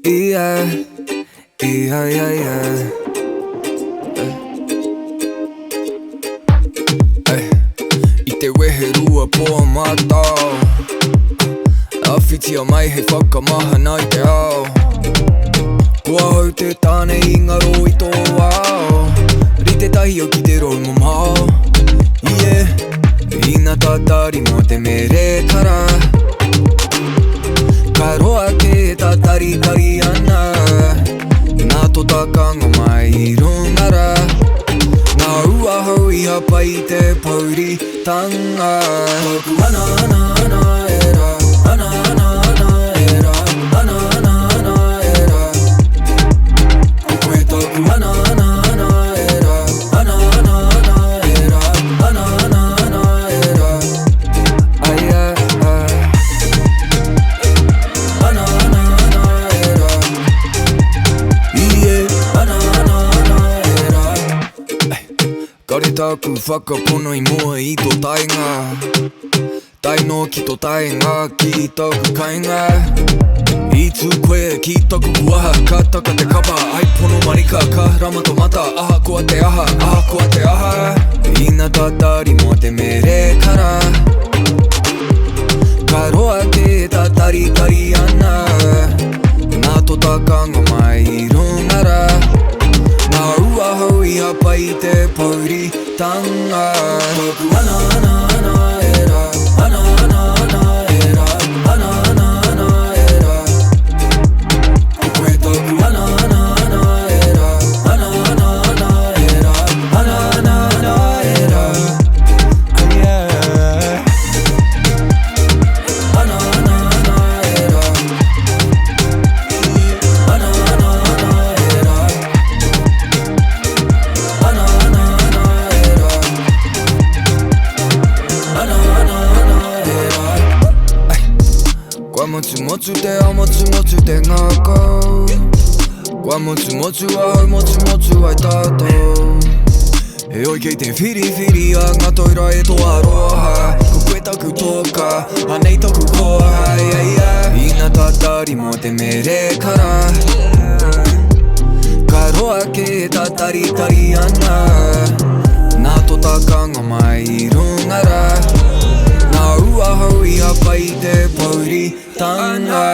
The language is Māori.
Yeah, yeah, yeah, yeah. Ay, I te wehe rua poa mātau. Awhitia mai hei whakamaha nai te ao. Kua hau te tāne i ngaro i tō ao. Ri te tahi o ki te rou mo mao. Yeah, ina tatari mo te mere kara. Ka roa ke tatari kari ana. Nā tō takanga mai i rungara. Nā ua hau i hapa i te pauri tanga. Taku ana ana ana era. Ana ana ana era. Ana ana ana era. Koe taku ana ana ana era. Ana ana ana era. Ana ana ana era. Ai ai ai. Ana ana ana era. Yeah. Ana ana ana era. Kare taku whakapono i mua i tō tainga. Taino ki tō tainga ki taku kainga. I tū koe ki taku kuaha. Ka taka te kapa ai pono marika. Ka rama tō mata aha kua te aha. Aha kua te aha. Ina tatari mo te mere kara. Ka roa ke tatari kari ana. Nā tō takanga mai i rungara. Nā ua hau i hapa i te pauri tanga. Taku ana ana ana era. Ana ana ana era. Ana ana ana era. Koe taku ana ana ana era. Ana ana ana era. Ana ana ana era. Yeah. Ana ana ana era. Ana ana ana era. Ana ana ana era. Ana ana ana era. Kua motu motu te ao motu motu te ngākau. Kua motu motu au motu motu ai tātou. E oi kei te whiri whiri a ngā toira e tō aroha. Ko koe taku tōka, anei taku koha, yeah, yeah. Ina tatari mo te mere kara. Ka roa ke tatari kari ana. Nā tō takanga mai i rungara. Nā ua hau i hapa i te pauri tanga.